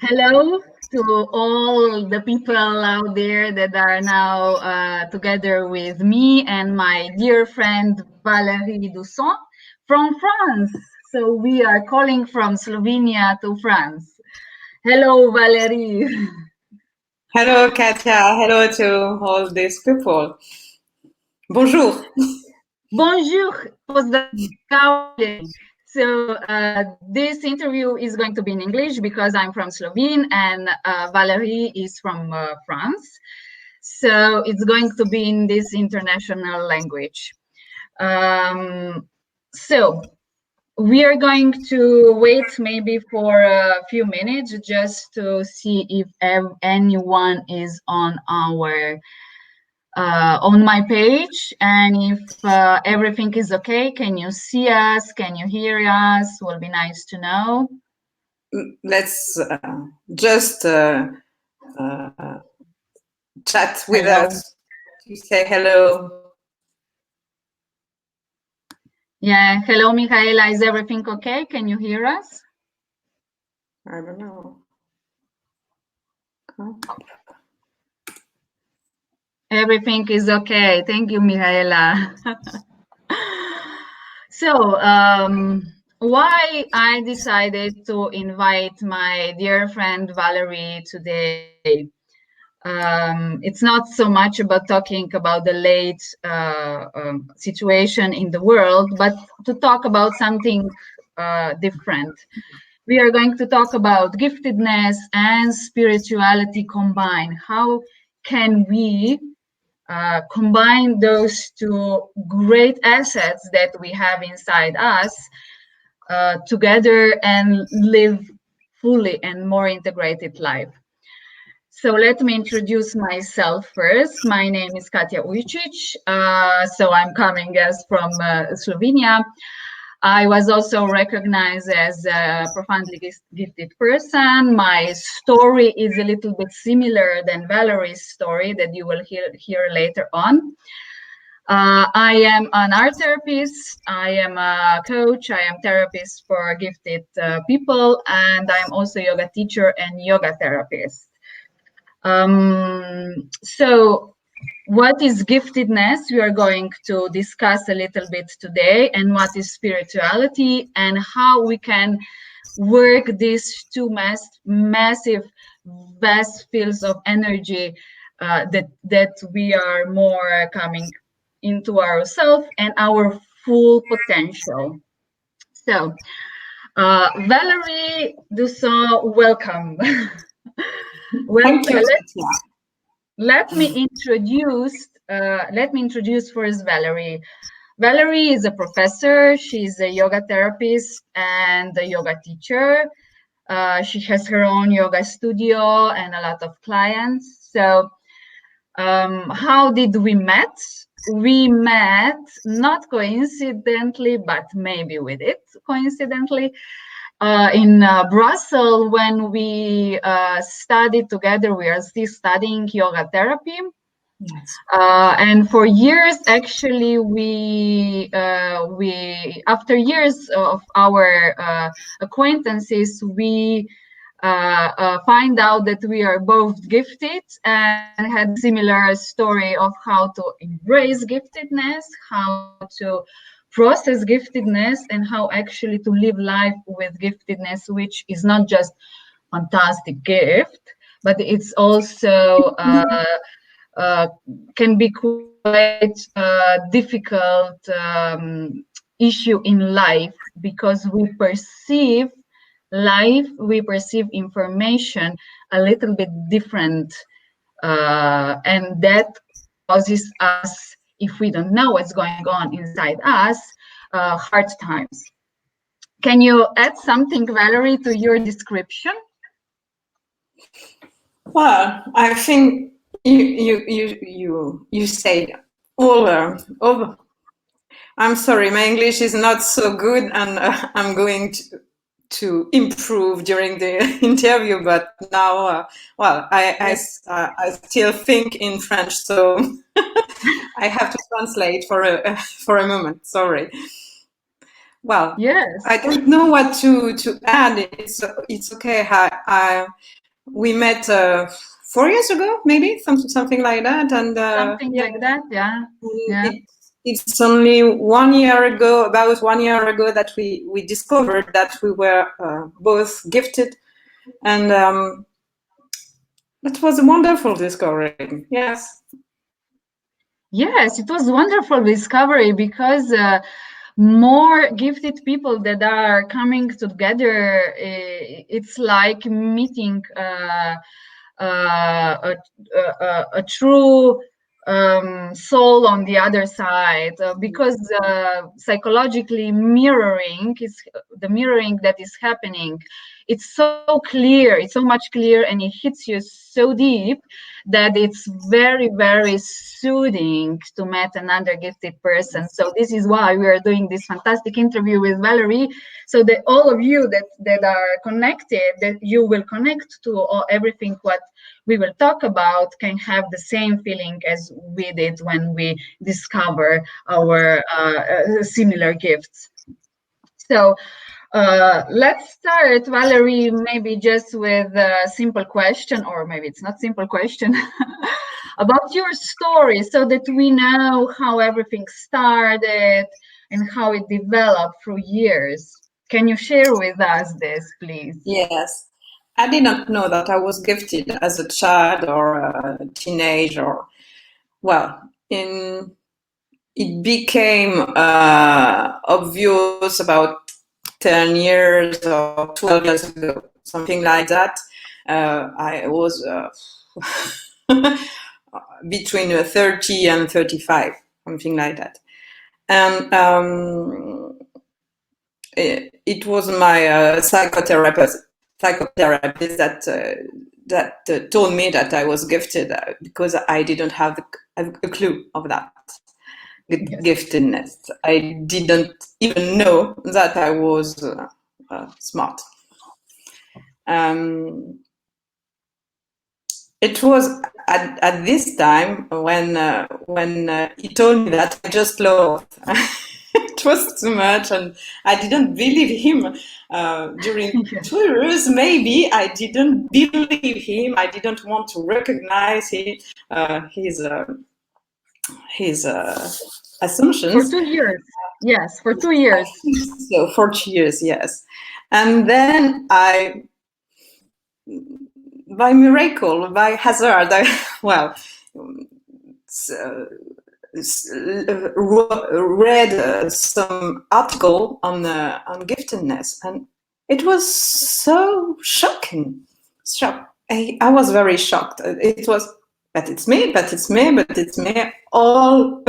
Hello to all the people out there that are now together with me and my dear friend Valerie Dussaut from France. So we are calling from Slovenia to France. Hello, Valerie. Hello, Katja. Hello to all these people. Bonjour. Bonjour. Pozdrawiam. So this interview is going to be in English because I'm from Slovenia and Valerie is from France. So it's going to be in this international language. So we are going to wait maybe for a few minutes just to see if anyone is on our on my page, and if everything is okay. Can you see us? Can you hear us? Will be nice to know. Let's just chat with Hello. us. You say hello. Yeah, hello, Michaela. Is everything okay? Can you hear us? I don't know. Everything is okay. Thank you, Michaela. So, why I decided to invite my dear friend Valerie today? It's not so much about talking about the late situation in the world, but to talk about something different. We are going to talk about giftedness and spirituality combined. How can we combine those two great assets that we have inside us together and live fully and more integrated life? So let me introduce myself first. My name is Katja Ujcic. So I'm coming as from Slovenia. I was also recognized as a profoundly gifted person. My story is a little bit similar than Valerie's story that you will hear later on. I am an art therapist, I am a coach, I am therapist for gifted people, and I'm also yoga teacher and yoga therapist. So what is giftedness? We are going to discuss a little bit today, and what is spirituality and how we can work these two massive, vast fields of energy that we are more coming into ourselves and our full potential. So, Valerie Dussaut, welcome. Well, Thank you, Katja. let me introduce first Valerie. Valerie is a professor. She's a yoga therapist and a yoga teacher. She has her own yoga studio and a lot of clients. So, how did we met? We met not coincidentally, but maybe with it coincidentally, in Brussels when we studied together. We are still studying yoga therapy. Yes. And for years, actually, we after years of our acquaintances, we find out that we are both gifted and had a similar story of how to embrace giftedness, how to process giftedness, and how actually to live life with giftedness, which is not just fantastic gift, but it's also can be quite difficult issue in life, because we perceive life, we perceive information a little bit different, and that causes us, if we don't know what's going on inside us, hard times. Can you add something, Valerie, to your description? Well, I think you said all. I'm sorry, my English is not so good, and I'm going to improve during the interview. But now, well, I still think in French, so I have to translate for a moment. Sorry. Well, Yes. I don't know what to add. It's okay. We met 4 years ago, maybe something like that, and Something like that, yeah. Yeah. It's only 1 year ago, about 1 year ago, that we discovered that we were both gifted, and that was a wonderful discovery. Yes. Yes, it was wonderful discovery because more gifted people that are coming together, it's like meeting a true soul on the other side, because psychologically mirroring is the mirroring that is happening. It's so clear, it's so much clear, and it hits you so deep that it's very, very soothing to meet another gifted person. So this is why we are doing this fantastic interview with Valerie, so that all of you that are connected, that you will connect to everything what we will talk about, can have the same feeling as we did when we discover our similar gifts. So let's start, Valerie, maybe just with a simple question, or maybe it's not simple question, about your story, so that we know how everything started and how it developed through years. Can you share with us this, please? Yes. I did not know that I was gifted as a child or a teenager. Well, it became obvious about 10 years or 12 years ago, something like that. I was between 30 and 35, something like that. And it was my psychotherapist that told me that I was gifted, because I didn't have a clue of that. Giftedness. I didn't even know that I was smart. It was at this time when he told me that, I just laughed. It was too much, and I didn't believe him. During 2 years, maybe I didn't believe him. I didn't want to recognize his assumptions. For 2 years, yes, for 2 years. So for 2 years, yes. And then by miracle, by hazard, read some article on giftedness, and it was so shocking. I was very shocked. It was, but it's me, all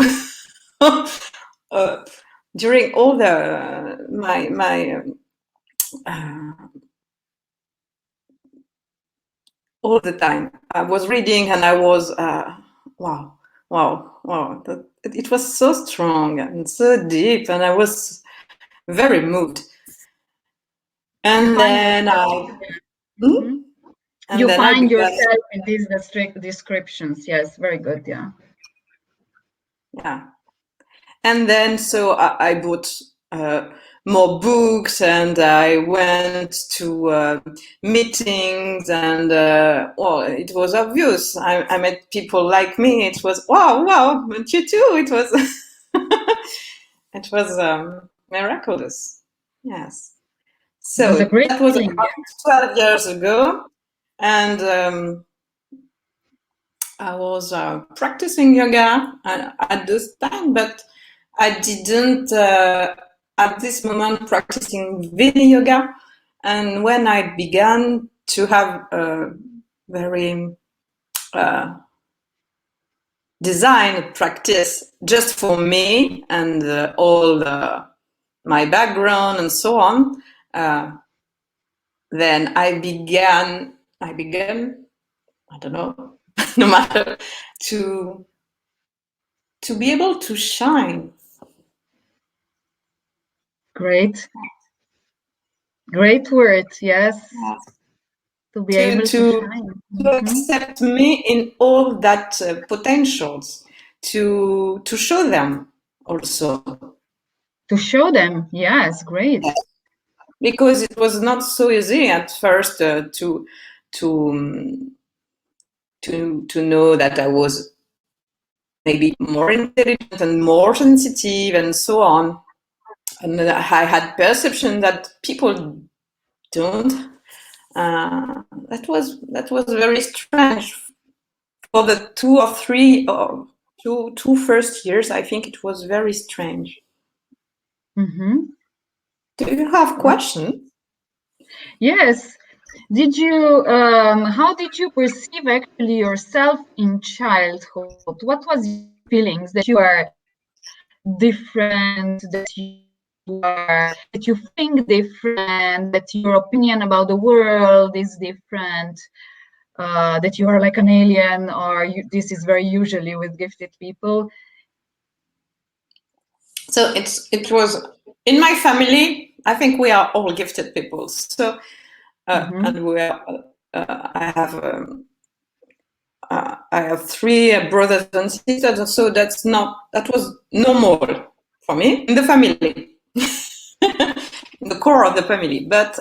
during all my all the time I was reading, and I was wow. It was so strong and so deep, and I was very moved. And then you find yourself in these descriptions. Yes, very good. Yeah. And then so I bought more books, and I went to meetings, and it was obvious. I met people like me. It was wow, but you too. It was it was miraculous. Yes. So that was about 12 years ago, and I was practicing yoga at this time, but I didn't at this moment practicing Vini yoga. And when I began to have a very designed practice just for me and all my background and so on, then I began, I don't know, no matter, to be able to shine. Great word. Yes. To be able to shine. To accept me in all that potentials, to show them also. To show them, yes, great. Yes. Because it was not so easy at first to know that I was maybe more intelligent and more sensitive and so on. And I had perception that people don't. That was very strange. For the 2 or 3 or two first years, I think it was very strange. Mm-hmm. Do you have questions? Yes. Did you, how did you perceive actually yourself in childhood? What was your feelings that you are different, that you think different, that your opinion about the world is different, that you are like an alien, or this is very usually with gifted people? So it was in my family. I think we are all gifted people. So and we are. I have 3 brothers and sisters, so that was normal for me in the family, in the core of the family. But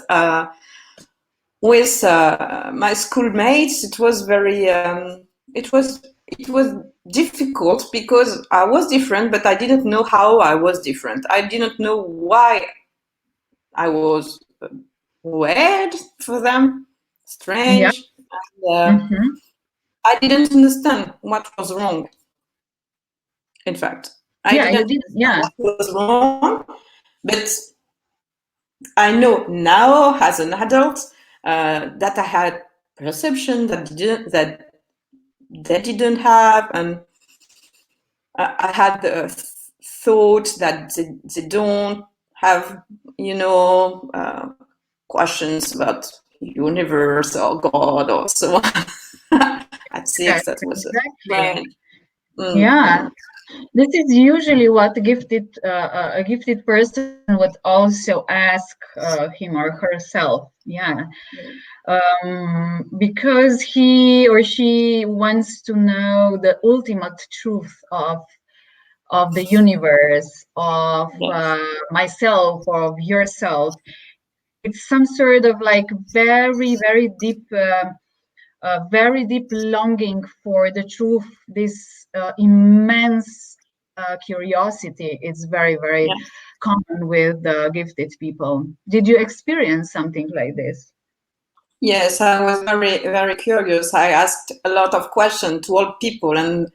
with my schoolmates, it was very it was difficult because I was different, but I didn't know how I was different. I didn't know why I was weird for them, strange. Yeah. And, I didn't understand what was wrong. In fact, I Yeah, you didn't did. understand Yeah. what was wrong, but I know now as an adult that I had perception that they didn't have, and I had the thought that they don't have, questions about universe or God or so on. At 6, Yes, that was exactly. strange. Yeah. This is usually what a gifted person would also ask him or herself. Yeah, because he or she wants to know the ultimate truth of the universe, of Yes. myself, or of yourself. It's some sort of like very deep longing for the truth, this immense curiosity. It's very, very Yeah. common with gifted people. Did you experience something like this? Yes, I was very, very curious. I asked a lot of questions to all people, and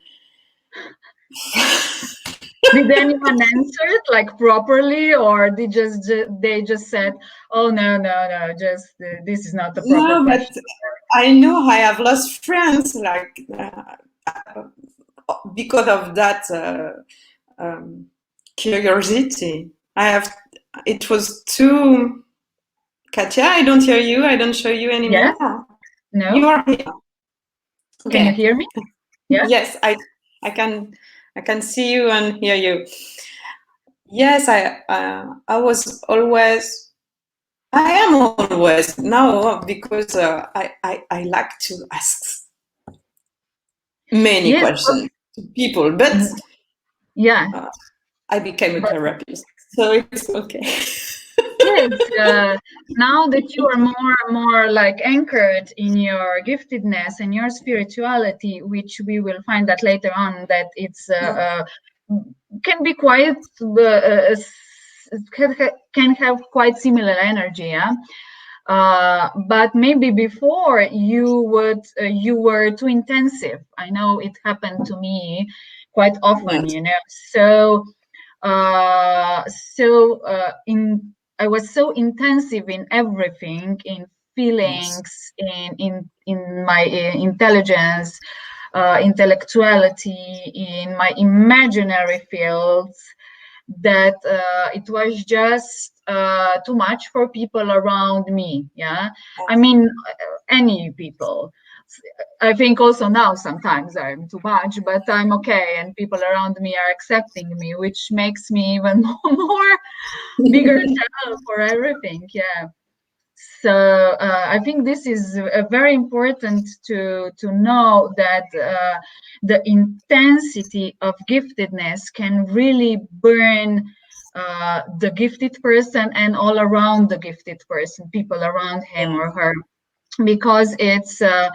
Did anyone answer it like properly, or they just said, "Oh no, no, no, just this is not the proper no, but question"? I know I have lost friends like because of that curiosity. It was too. Katja, I don't hear you. I don't show you Yes? anymore. You No? are here. Can you Okay. hear me? Yes? Yes, I can see you and hear you. Yes, I was always. I am always now because I like to ask many Yes. questions to people, but Yeah. I became a But therapist, so it's okay. yes, now that you are more and more like anchored in your giftedness and your spirituality, which we will find that later on, that it's can be quite can have quite similar energy, yeah. But maybe before you were too intensive. I know it happened to me quite often, Yes. So in I was so intensive in everything, in Yes. feelings, in my intelligence, intellectuality, in my imaginary fields, that it was just too much for people around me. Yeah, I mean, any people. I think also now sometimes I'm too much, but I'm okay, and people around me are accepting me, which makes me even more bigger channel for everything. Yeah. So I think this is very important to know that the intensity of giftedness can really burn the gifted person and all around the gifted person, people around him or her, because it's so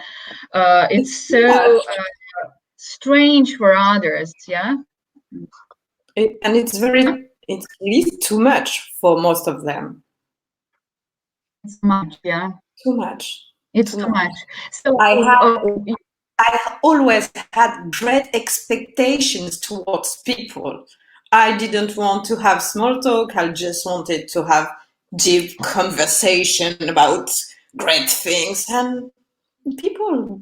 strange for others. Yeah. And it's really too much for most of them. It's much. Yeah. Too much. It's too much. So I always had great expectations towards people. I didn't want to have small talk. I just wanted to have deep conversation about great things, and people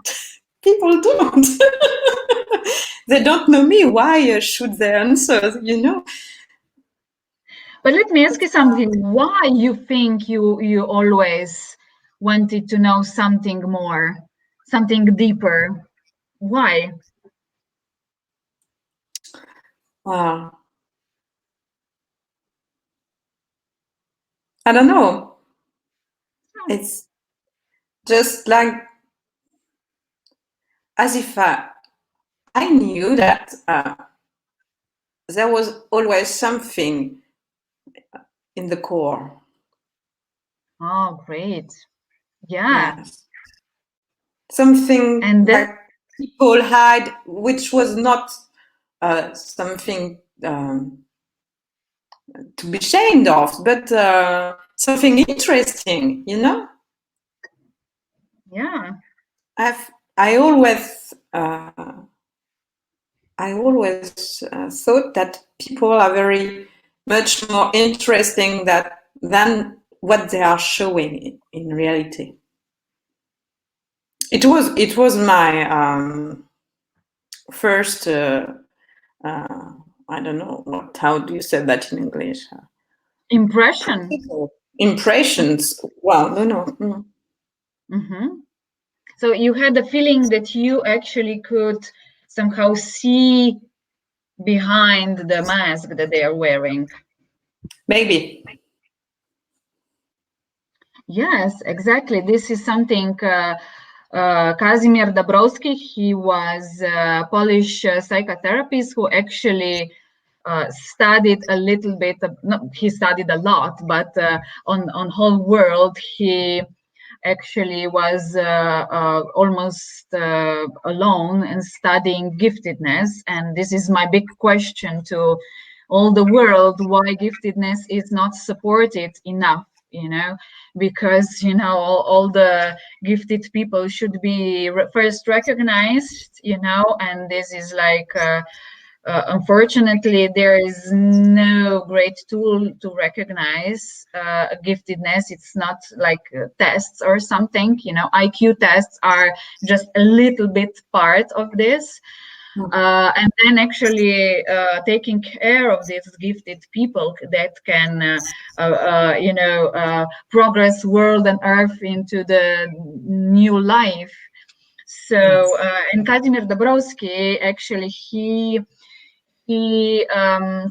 don't. They don't know me. Why should they answer? But let me ask you something. Why you think you always wanted to know something more, something deeper? Why? Wow. I don't know. It's just like as if I knew that there was always something in the core. Oh, great. Yeah. Yes. Something And that people had, which was not something to be ashamed of, but something interesting, Yeah. I always thought that people are very much more interesting than what they are showing in reality. It was my first I don't know how do you say that in English? Impressions. Well, no. Mm-hmm. So you had the feeling that you actually could somehow see behind the mask that they are wearing. Maybe. Yes, exactly. This is something Kazimierz Dabrowski, he was a Polish psychotherapist who actually studied a little bit, he studied a lot, but on whole world, he actually was almost alone in studying giftedness. And this is my big question to all the world, why giftedness is not supported enough, because all the gifted people should be first recognized, and this is like unfortunately, there is no great tool to recognize giftedness. It's not like tests or something. IQ tests are just a little bit part of this. And then actually taking care of these gifted people that can, progress world and earth into the new life. So, and Kazimierz Dabrowski, actually, he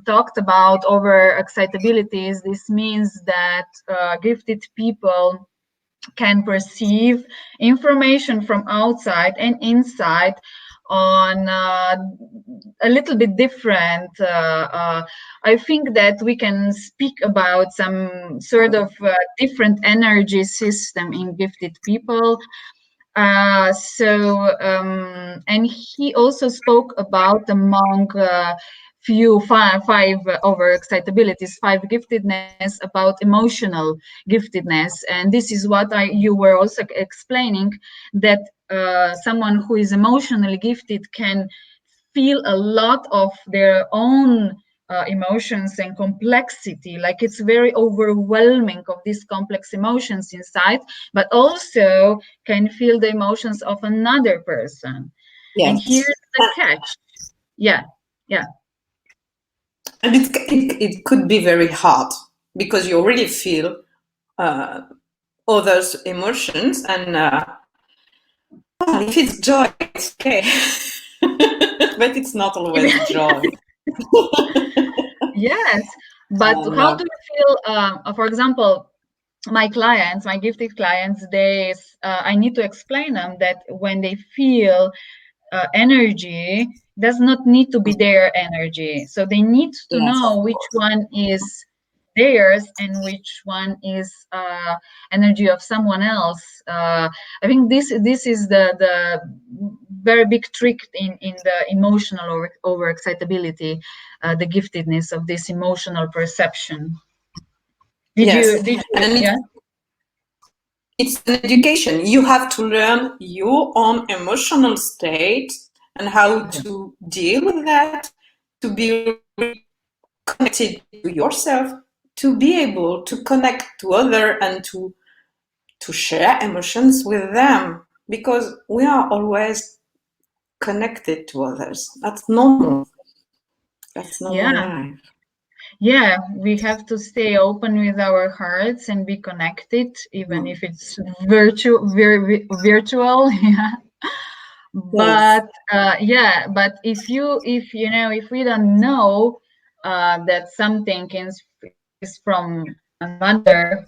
talked about over excitabilities. This means that gifted people can perceive information from outside and inside on a little bit different. I think that we can speak about some sort of different energy system in gifted people. And he also spoke about among five over excitabilities, five giftedness, about emotional giftedness. And this is what you were also explaining, that someone who is emotionally gifted can feel a lot of their own emotions and complexity, like it's very overwhelming of these complex emotions inside, but also can feel the emotions of another person. Yes. And here's the catch. Yeah. And it could be very hard because you really feel others' emotions, and well, if it's joy, it's okay. But it's not always joy. Yes, but how do you feel, for example, my clients, my gifted clients, I need to explain them that when they feel energy does not need to be their energy. So they need to Yes, know of which course. one is theirs and which one is energy of someone else. I think this is the very big trick in the emotional overexcitability, the giftedness of this emotional perception. Yes, Did you, and yeah? it's an education. You have to learn your own emotional state and how to deal with that, to be connected to yourself, to be able to connect to other and to share emotions with them, because we are always connected to others. That's normal. That's normal Yeah. life. Yeah, we have to stay open with our hearts and be connected, even if it's virtual. Yeah. Yes. But but if you know, if we don't know that something is from another,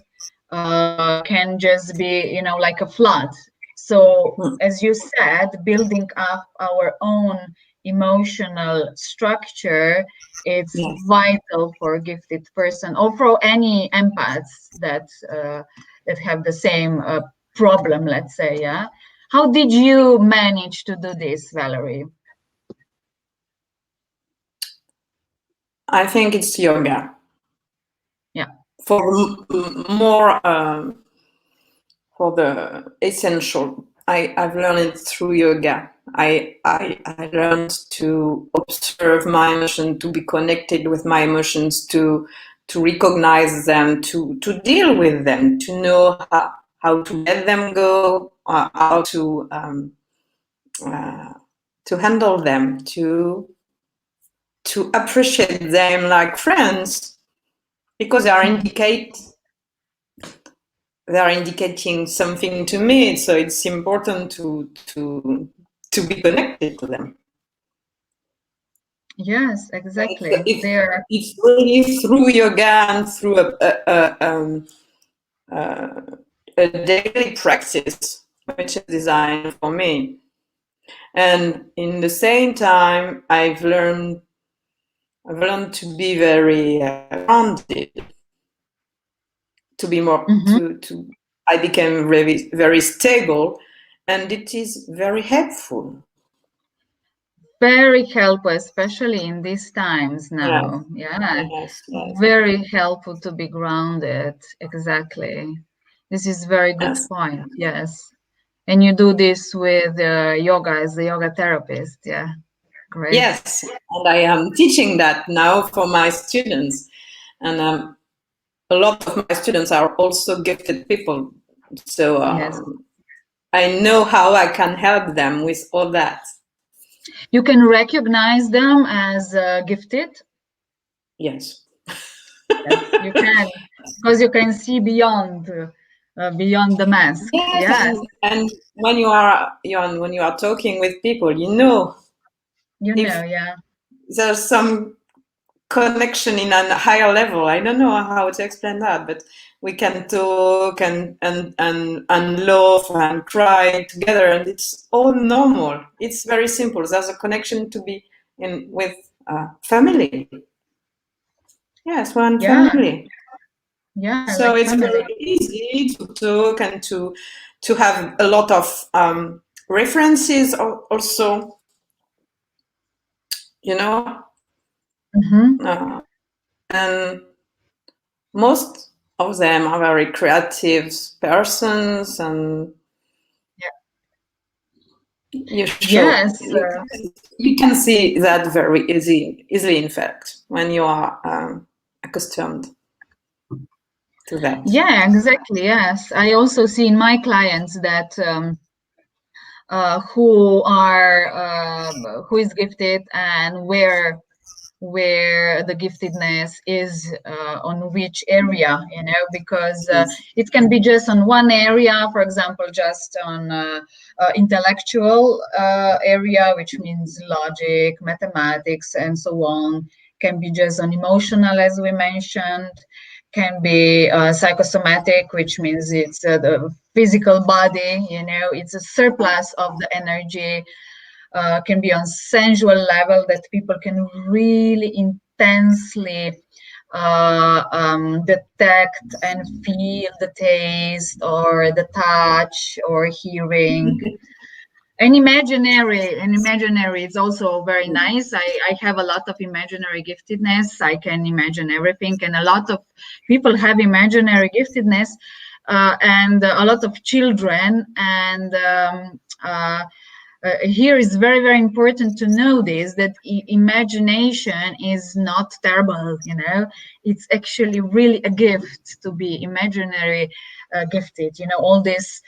can just be, you know, like a flood. So Mm. as you said, building up our own emotional structure, it's Yes. vital for a gifted person or for any empaths that have the same problem, let's say. Yeah. How did you manage to do this, Valerie? I think it's yoga. Yeah. For more, for the essential, I've learned it through yoga. I learned to observe my emotion, to be connected with my emotions, to recognize them, to deal with them, to know how to let them go, how to handle them, to appreciate them like friends, because they are indicating something to me. So it's important to be connected to them. Yes, exactly. It's, There. it's really through yoga and through a daily practice, which is designed for me. And in the same time, I've learned to be very grounded, to be more Mhm. to I became very very stable, and it is very helpful. Very helpful, especially in these times Yeah. now. Yeah, Yes, yes, very helpful to be grounded. Exactly. This is very good yes, point. Yes. And you do this with yoga as a yoga therapist. Yeah, great. yes. And I am teaching that now for my students, and a lot of my students are also gifted people. So Yes. I know how I can help them with all that. You can recognize them as gifted. Yes. Yes, you can, because you can see beyond the mask. Yes, Yes, and when you are talking with people, you know, if yeah. there's some connection in a higher level. I don't know how to explain that, but we can talk and laugh and cry together, and it's all normal. It's very simple. There's a connection to be in with family. Yes, one Yeah, family. yeah, So like it's family. very easy to talk and to have a lot of references also. You know, Mm-hmm. uh, and most of them are very creative persons, and you show Yes, you can see that very easily in fact when you are accustomed to that. yeah, exactly. Yes, I also see in my clients that who is gifted and where the giftedness is on which area, you know, because Yes. it can be just on one area, for example, just on intellectual area, which means logic, mathematics, and so on. Can be just on emotional, as we mentioned. Can be psychosomatic, which means it's the physical body, you know, it's a surplus of the energy can be on sensual level, that people can really intensely detect and feel the taste or the touch or hearing. And imaginary is also very nice. I have a lot of imaginary giftedness. I can imagine everything, and a lot of people have imaginary giftedness, and a lot of children. And here is very, very important to know this, that imagination is not terrible, it's actually really a gift to be imaginary gifted. All these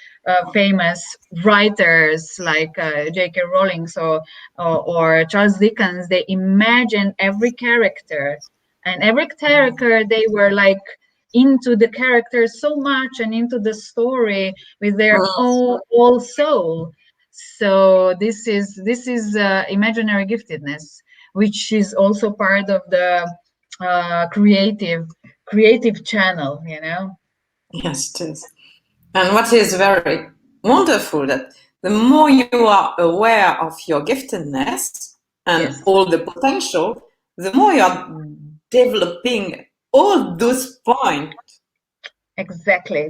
famous writers like J.K. Rowling or Charles Dickens, they imagined every character, and every character they were like into the character so much and into the story with their own whole soul. So this is imaginary giftedness, which is also part of the creative channel. Yes, it is. And what is very wonderful, that the more you are aware of your giftedness and Yes. all the potential, the more you are developing all those points. Exactly.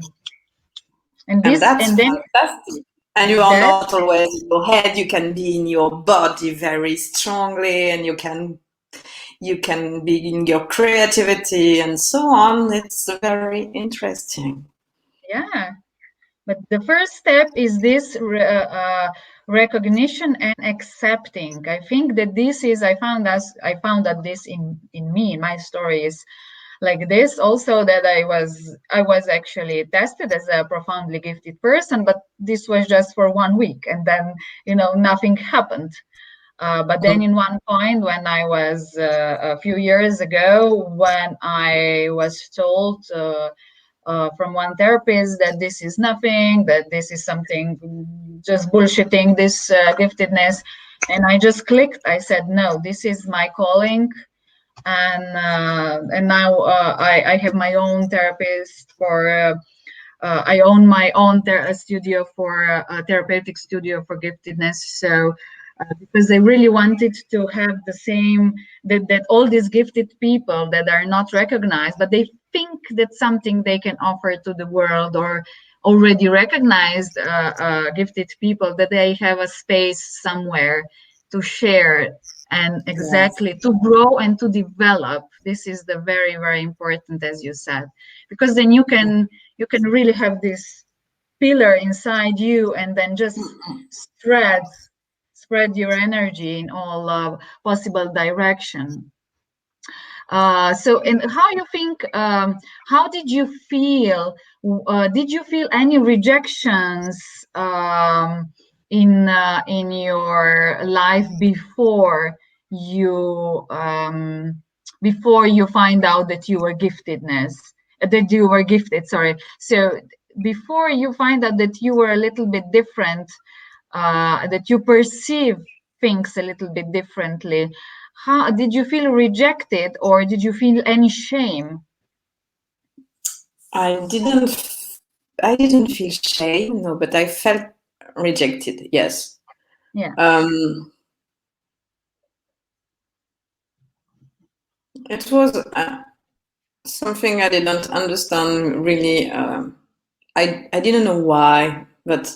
And that's fantastic. And you are not always in your head. You can be in your body very strongly, and you can be in your creativity and so on. It's very interesting. Yeah. But the first step is this recognition and accepting. I think that I found that this in me, in my story is like this also, that I was actually tested as a profoundly gifted person, but this was just for 1 week, and then nothing happened. But then in one point, when I was a few years ago, when I was told from one therapist that this is nothing, that this is something just bullshitting, this giftedness, and I just clicked. I said, no, this is my calling. And now I have my own therapist for I own my own studio for a therapeutic studio for giftedness. So because I really wanted to have the same, that all these gifted people that are not recognized, but they think that something they can offer to the world, or already recognized gifted people, that they have a space somewhere to share and exactly to grow and to develop. This is the very, very important, as you said, because then you can really have this pillar inside you, and then just spread your energy in all possible direction. So, and how you think? How did you feel? Did you feel any rejections in your life before you find out that you were gifted? Sorry. So before you find out that you were a little bit different, that you perceive things a little bit differently, how did you feel rejected, or did you feel any shame? I didn't feel shame, no, but I felt rejected. Yes. Yeah. It was something I didn't understand really. I didn't know why, but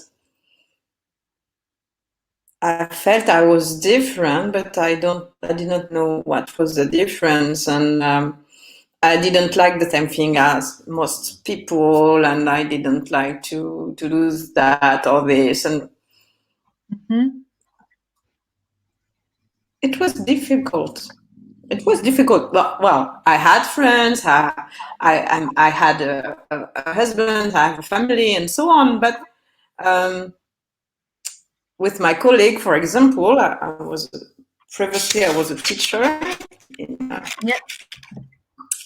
I felt I was different, but I did not know what was the difference, and I didn't like the same thing as most people, and I didn't like to do that or this, and it was difficult. It was difficult. Well, I had friends, I had a husband, I have a family, and so on. But with my colleague, for example, previously I was a teacher,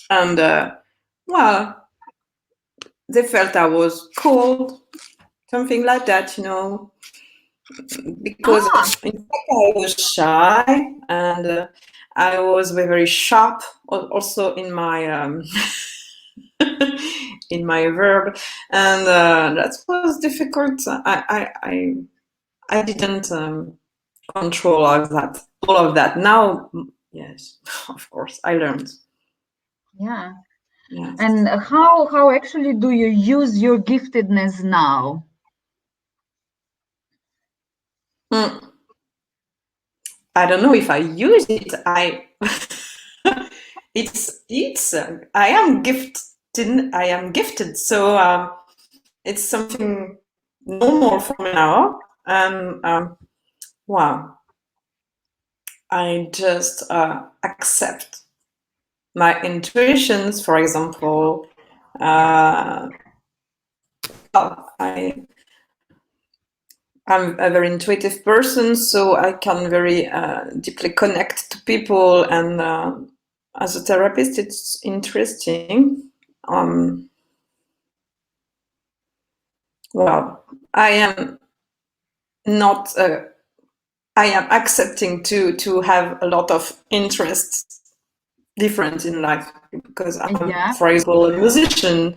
and well, they felt I was cold, something like that, because in fact I was shy, and I was very sharp also in my in my verb, and that was difficult. I didn't control all of that. Now, yes, of course, I learned. Yeah. Yes. And how actually do you use your giftedness now? I don't know if I use it. I am gifted. I am gifted. So it's something normal for me now. And wow, I just accept my intuitions. For example, I'm a very intuitive person, so I can very deeply connect to people. And as a therapist, it's interesting. Well, I am not. I am accepting to have a lot of interests different in life because I'm, Yeah. for example, a musician,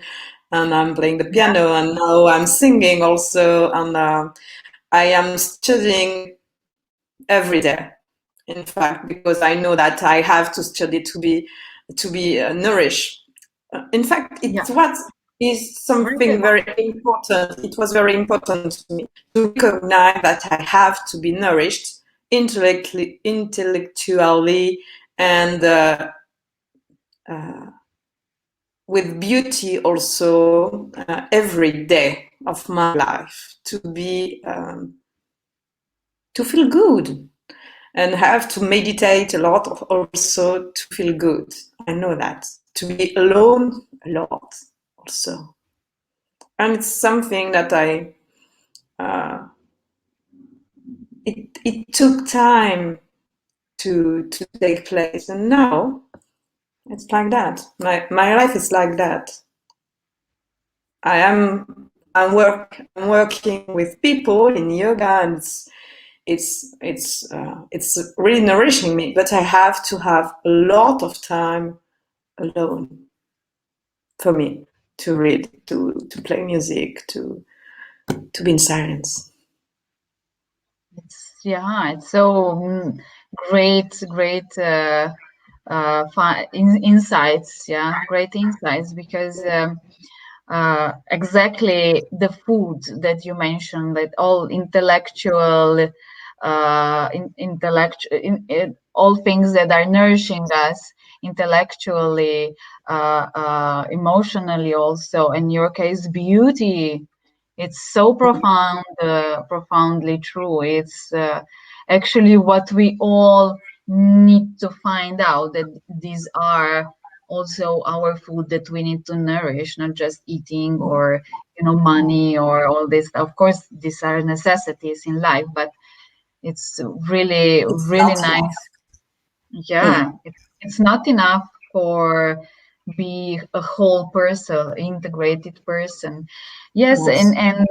and I'm playing the piano, and now I'm singing also, and I am studying every day. In fact, because I know that I have to study to be nourished. In fact, is something very important. It was very important to me to recognize that I have to be nourished intellectually, and with beauty also every day of my life, to be to feel good, and have to meditate a lot also to feel good. I know that. To be alone a lot also. And it's something that it took time to take place. And now it's like that. My life is like that. I'm working with people in yoga, and it's really nourishing me, but I have to have a lot of time alone for me to read, to play music, to be in silence. It's so great insights. Yeah, great insights, because exactly the food that you mentioned, that all intellectual, all things that are nourishing us intellectually, emotionally, also in your case beauty. It's so profoundly true. It's actually what we all need to find out, that these are also our food that we need to nourish, not just eating or money or all this. Of course, these are necessities in life, but it's really nice. Yeah, it's not enough for be a whole person, integrated person. Yes, and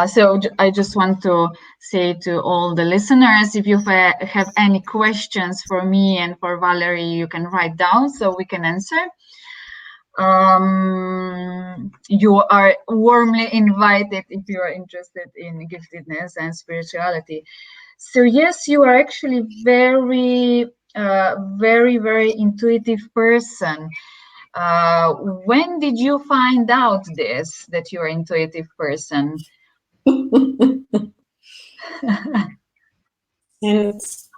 so I just want to say to all the listeners, if you have any questions for me and for Valerie, you can write down so we can answer. You are warmly invited if you are interested in giftedness and spirituality. So yes, you are actually very, very intuitive person. When did you find out this, that you're an intuitive person? Since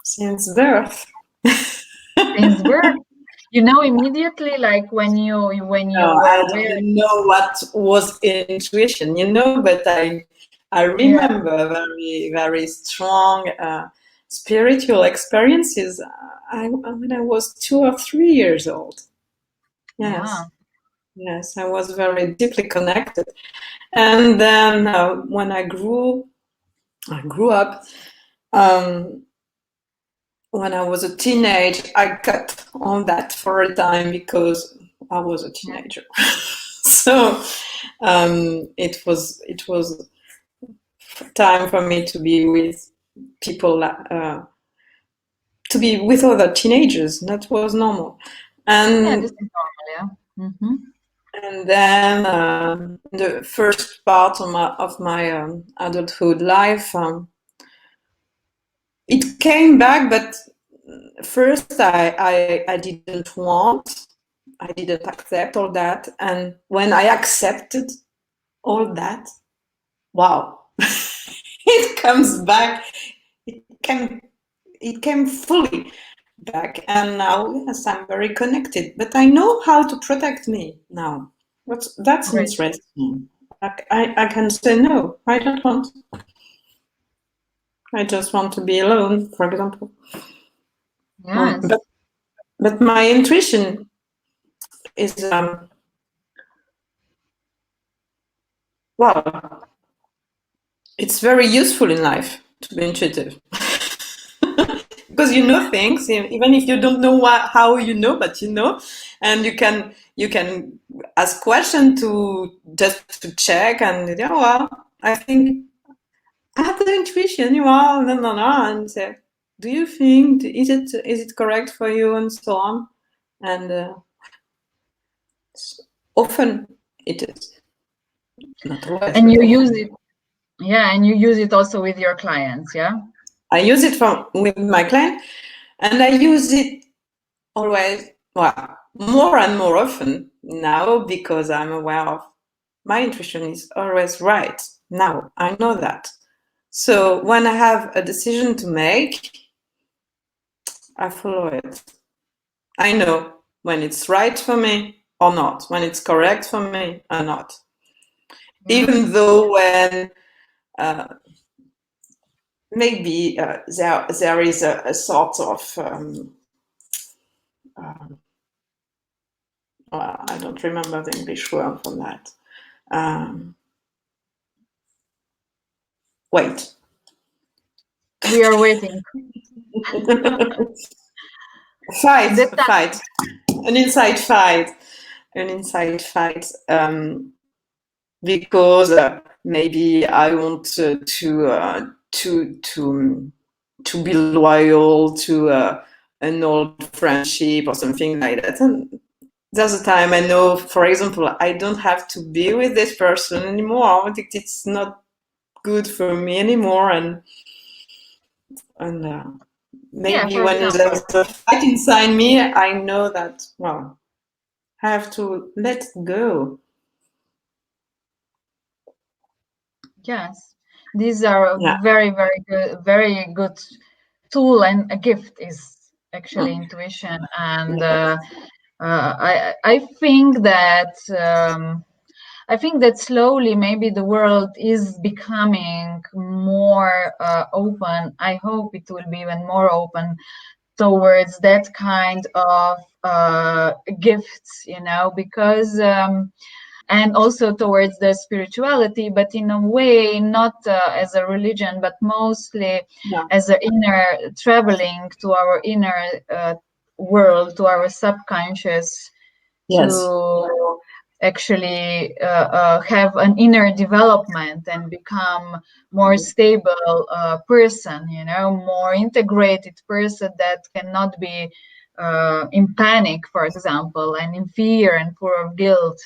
birth. Since birth, immediately, like when you were I aware. didn't know what was intuition, but I remember very strong spiritual experiences when I was 2 or 3 years old. Yes. Yes, I was very deeply connected. And then when I grew up, when I was a teenager, I cut on that for a time because I was a teenager. So it was time for me to be with people, to be with other teenagers. That was normal. And This is normal. Mm-hmm. And then the first part of my adulthood life, it came back, but first I didn't want, I didn't accept all that. And when I accepted all that, wow, it comes back. It came fully back. And now, yes, I'm very connected, but I know how to protect me now. That's Right. interesting. I can say no, I don't want. I just want to be alone, for example. Yes. But my intuition is well, it's very useful in life to be intuitive. Because you know things, even if you don't know how you know, but you know, and you can ask questions to just to check, and yeah, well, I think I have the intuition, you are, no, and say, do you think is it correct for you, and so on, and often it is, not always, And but you often. use it, yeah, and you use it also with your clients, yeah? I use it with my client, and I use it always, well, more and more often now, because I'm aware of my intuition is always right. Now I know that. So when I have a decision to make, I follow it. I know when it's right for me or not, when it's correct for me or not. Yeah. Even though when maybe there is a sort of I don't remember the English word for that. Wait. We are waiting. Fight, an inside fight, because maybe I want to be loyal to an old friendship or something like that. And there's a time I know, for example, I don't have to be with this person anymore. I think it's not good for me anymore, and maybe For when example. there's a fight inside me, I know that, well, I have to let go. Yes, these are a Yeah. very good tool, and a gift is actually intuition. And I think that I think that slowly maybe the world is becoming more open. I hope it will be even more open towards that kind of gifts, because and also towards the spirituality, but in a way not as a religion, but mostly as an inner traveling to our inner world, to our subconscious, Yes. to actually have an inner development and become more stable person, more integrated person that cannot be in panic, for example, and in fear and full of guilt.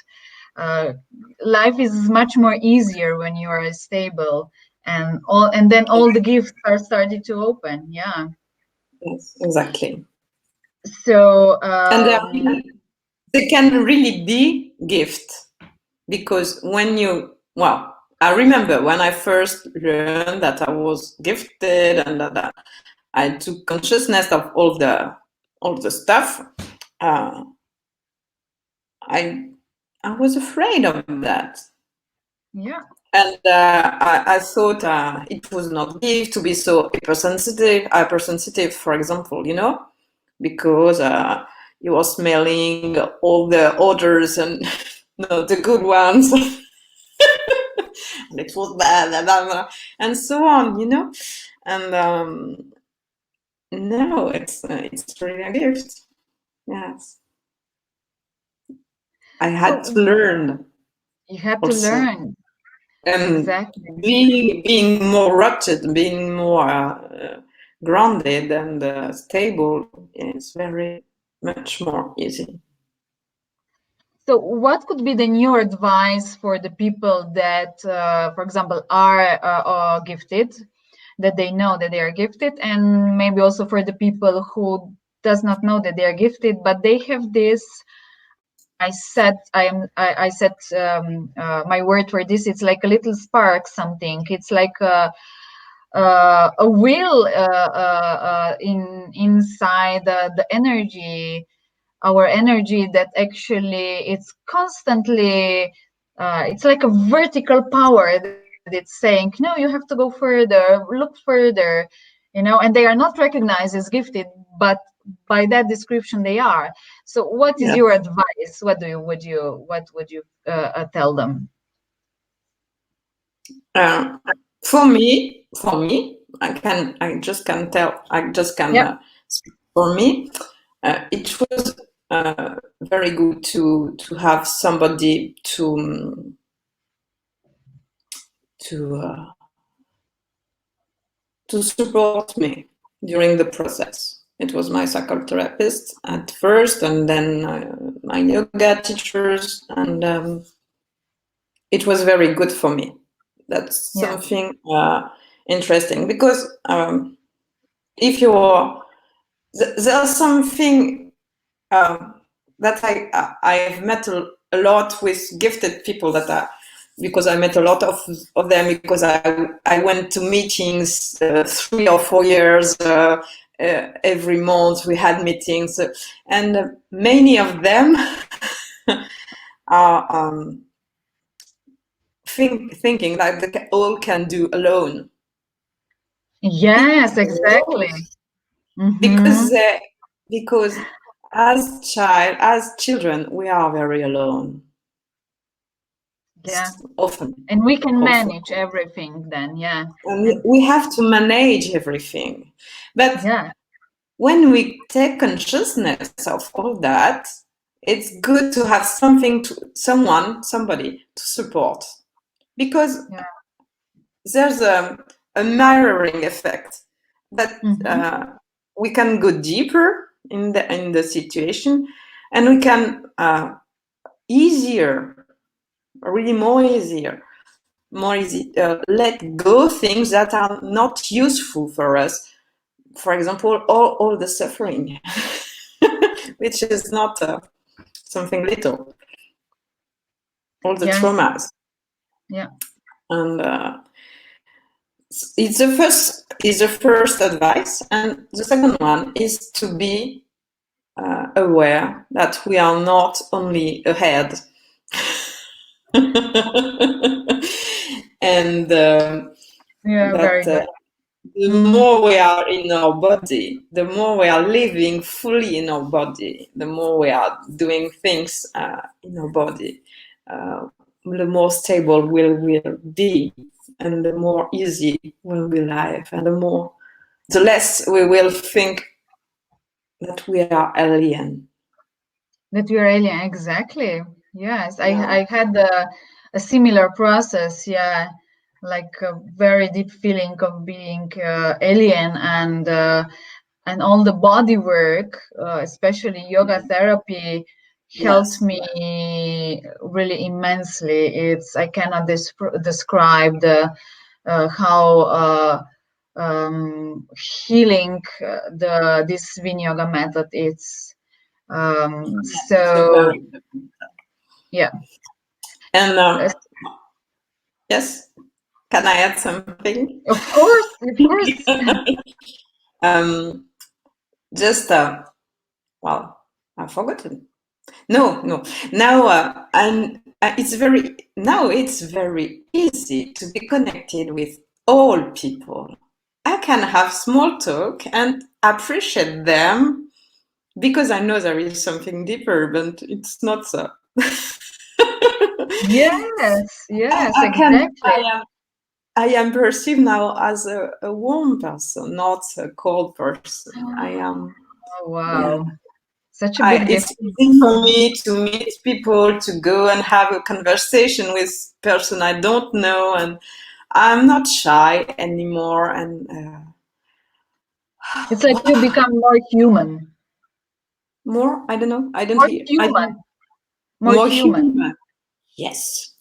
Life is much more easier when you are stable, and then all the gifts are started to open. Yeah. Yes, exactly. So And they can really be gift, because when you, well, I remember when I first learned that I was gifted and that I took consciousness of all the stuff. I was afraid of that. yeah. And I thought it was not gift to be so hypersensitive, for example, because you are smelling all the odors and no, the good ones. And it was blah, blah, blah, blah, and so on, And no, it's really a gift. Yes. I had So to learn you had to also. learn. And Exactly. being more rooted, being more grounded and stable is very much more easy. So what could be the new advice for the people that, for example, are gifted that they know that they are gifted, and maybe also for the people who does not know that they are gifted, but they have this. I set my word for this. It's like a little spark, something. It's like a will inside the energy, our energy, that actually it's constantly it's like a vertical power that it's saying, no, you have to go further, look further, and they are not recognized as gifted, but by that description they are. So what is Yeah. your advice? What would you tell them? For me, I just can tell. I just can. Yep. For me, it was very good to have somebody to uh, to support me during the process. It was my psychotherapist at first, and then my yoga teachers, and it was very good for me. That's Yeah. something interesting, because if you're there's something that I've met a lot with gifted people, that because I met a lot of them, because I went to meetings 3 or 4 years every month. We had meetings, and many of them are thinking that they all can do alone. Yes, exactly. because Mm-hmm. they, because as children, we are very alone. Yeah. Often. And we can manage everything then, yeah. And And we have to manage everything. But yeah, when we take consciousness of all that, it's good to have somebody to support, because yeah. there's a mirroring effect, that Mm-hmm. we can go deeper in the situation, and we can easier, really more easy, let go things that are not useful for us. For example, all the suffering, which is not something little, all the Yes. traumas. Yeah. And it's the first advice. And the second one is to be aware that we are not only ahead. And Yeah, very that good. the Mm-hmm. more we are in our body, the more we are living fully in our body, the more we are doing things in our body, the more stable we'll be, and the more easy we'll be life, and the less we will think that we are alien. That you're alien, exactly. Yes, Yeah. I had a similar process, yeah, like a very deep feeling of being alien, and all the body work, especially yoga therapy, helped Yes. me really immensely. I cannot describe the how healing this Vinyasa method is. It's a very So yeah. and Uh, yes. Can I add something? of course, of course. um, just well, I've forgotten. No. Now it's very easy to be connected with all people. I can have small talk and appreciate them, because I know there is something deeper, but it's not so. Yes, yes, I can. exactly. I am perceived now as a warm person, not a cold person. I am. Oh, Yeah. wow. Such a big It's difference. easy for me to meet people, to go and have a conversation with person I don't know, and I'm not shy anymore. And It's like you become more human. more, I don't know. I don't More hear. I human. don't, More more human. human. Yes.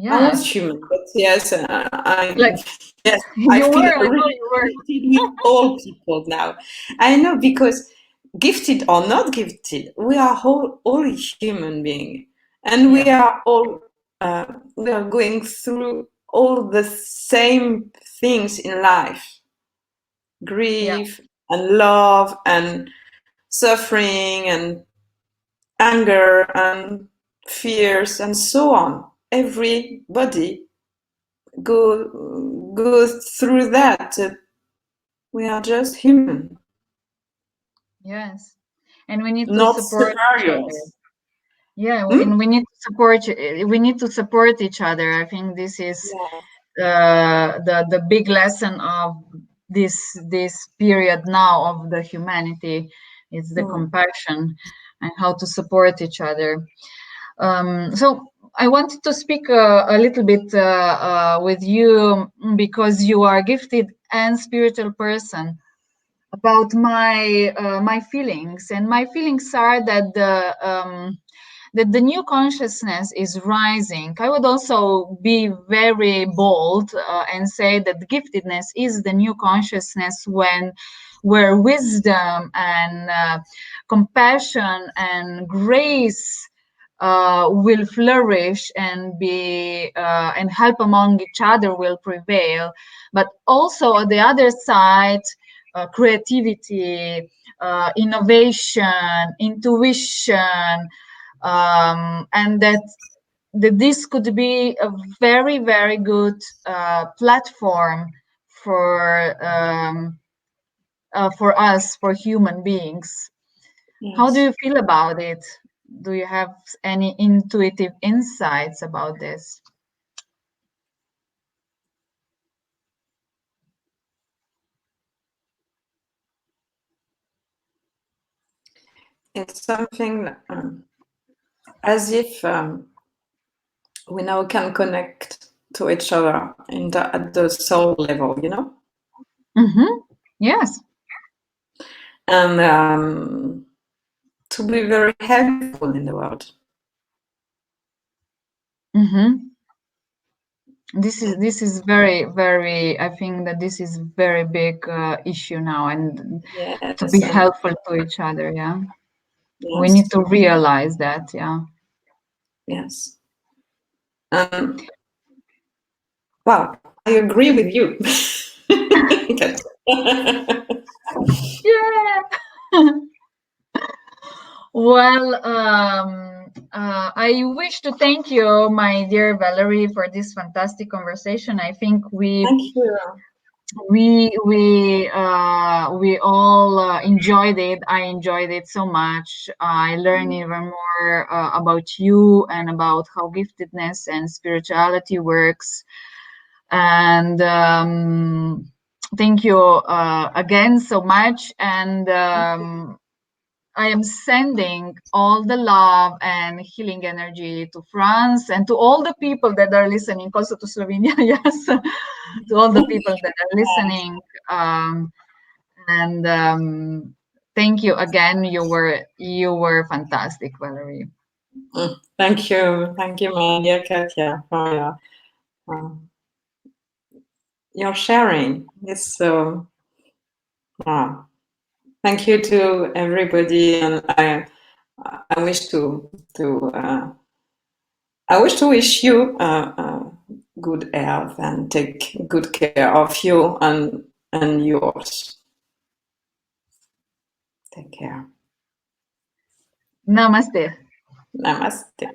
I was Yes. human, but yes, Like yes, I you feel were, I know really you were. connected with all people now. I know because gifted or not gifted, we are all human beings, and we Yeah. are all we are going through all the same things in life: Yeah. grief and love and suffering and anger and fears and so on. Everybody go through that. We are just human, Yes. And we need to not support each other. superiors. Yeah, Hmm? and we need to support we need to support each other. I think this is Yeah. the big lesson of this period now of the humanity. It's the Hmm. compassion and how to support each other. So I wanted to speak a little bit with you because you are a gifted and spiritual person about my feelings, and my feelings are that the new consciousness is rising. I would also be very bold and say that the giftedness is the new consciousness where wisdom and compassion and grace will flourish and be and help among each other will prevail. But also on the other side, creativity, innovation, intuition, and that this could be a very, very good platform for us, for human beings. How do Yes. you feel about it? Do you have any intuitive insights about this? It's something as if we now can connect to each other at the soul level, you know? Mm-hmm. Yes. And to be very helpful in the world. Mm-hmm. This is very, very, I think that this is very big issue now, and to be Yes, and helpful to each other. Yeah, we need yes, to realize that. Yeah. yes. And well, I agree with you. Yeah. Well, I wish to thank you, my dear Valerie, for this fantastic conversation. I think Thank you. we all enjoyed it. I enjoyed it so much. I learned even more about you and about how giftedness and spirituality works. And thank you again so much. And I am sending all the love and healing energy to France and to all the people that are listening, also to Slovenia, yes, to all the people that are listening. And thank you again. You were fantastic, Valerie. Thank you, my dear Katja, for your sharing. It's so. Thank you to everybody, and I wish to wish you good health and take good care of you and yours. Take care. Namaste. Namaste.